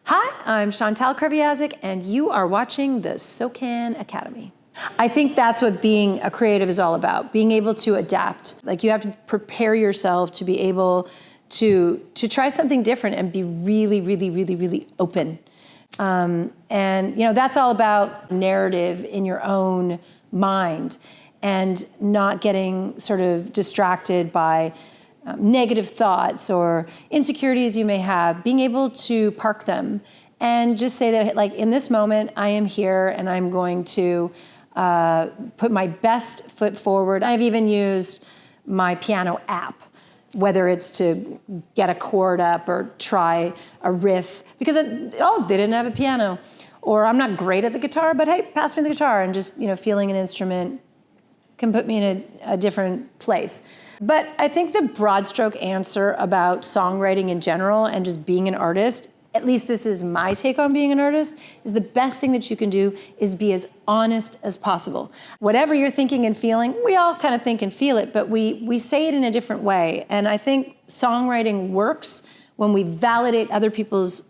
Hi, I'm Chantal Kreviazuk, and you are watching the SOCAN Academy. I think that's what being a creative is all about, being able to adapt. Like, you have to prepare yourself to be able to try something different and be really open. And that's all about narrative in your own mind and not getting sort of distracted by negative thoughts or insecurities you may have, being able to park them and just say that, like, in this moment, I am here and I'm going to put my best foot forward. I've even used my piano app, whether it's to get a chord up or try a riff, because they didn't have a piano. Or I'm not great at the guitar, but hey, pass me the guitar, and just feeling an instrument can put me in a different place. But I think the broad stroke answer about songwriting in general and just being an artist, at least this is my take on being an artist, is the best thing that you can do is be as honest as possible. Whatever you're thinking and feeling, we all kind of think and feel it, but we say it in a different way. And I think songwriting works when we validate other people's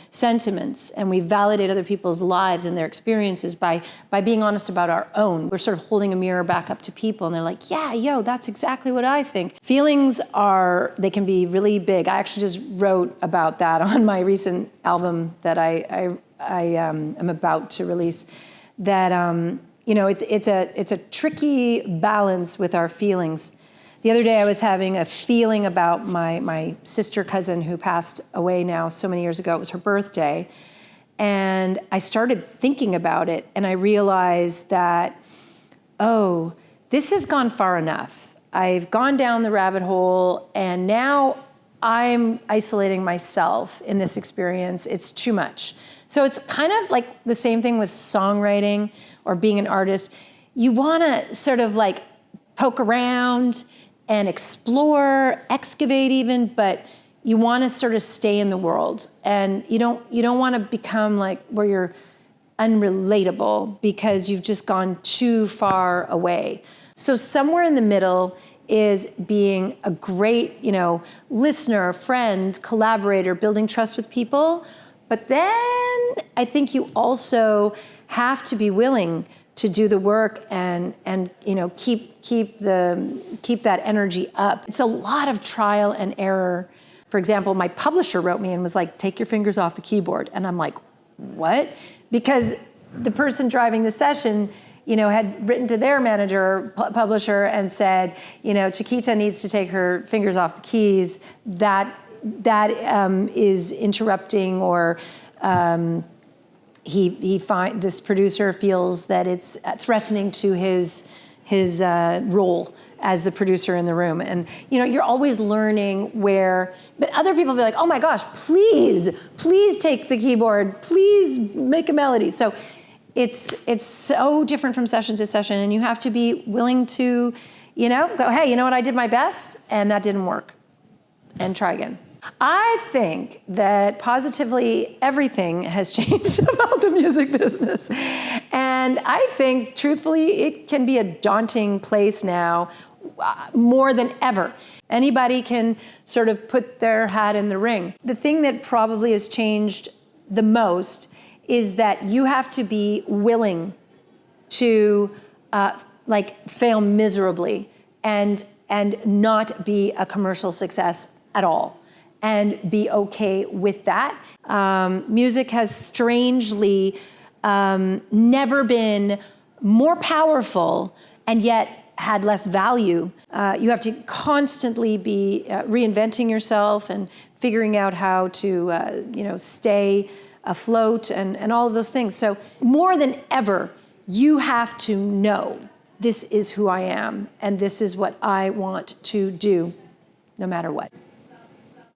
sentiments and we validate other people's lives and their experiences by being honest about our own. We're sort of holding a mirror back up to people and they're like, yeah, that's exactly what I think. Feelings they can be really big. I actually just wrote about that on my recent album that I am about to release. That it's a tricky balance with our feelings. The other day I was having a feeling about my sister cousin who passed away now so many years ago. It was her birthday. And I started thinking about it and I realized that, this has gone far enough. I've gone down the rabbit hole and now I'm isolating myself in this experience. It's too much. So it's kind of like the same thing with songwriting or being an artist. You want to sort of like poke around and explore, excavate even, but you want to sort of stay in the world. And you don't want to become like where you're unrelatable because you've just gone too far away. So somewhere in the middle is being a great, listener, friend, collaborator, building trust with people. But then I think you also have to be willing to do the work and keep that energy up. It's a lot of trial and error. For example, my publisher wrote me and was like, take your fingers off the keyboard. And I'm like, what? Because the person driving the session, had written to their manager, publisher, and said, Chiquita needs to take her fingers off the keys. That is interrupting, or this producer feels that it's threatening to his role as the producer in the room. And you're always learning but other people will be like, oh my gosh, please take the keyboard, please make a melody. So it's so different from session to session, and you have to be willing to, go, hey, you know what, I did my best and that didn't work, and try again. I think that positively everything has changed about the music business. And I think, truthfully, it can be a daunting place now more than ever. Anybody can sort of put their hat in the ring. The thing that probably has changed the most is that you have to be willing to fail miserably and not be a commercial success at all, and be okay with that. Music has strangely never been more powerful and yet had less value. You have to constantly be reinventing yourself and figuring out how to stay afloat and all of those things. So more than ever, you have to know, this is who I am and this is what I want to do, no matter what.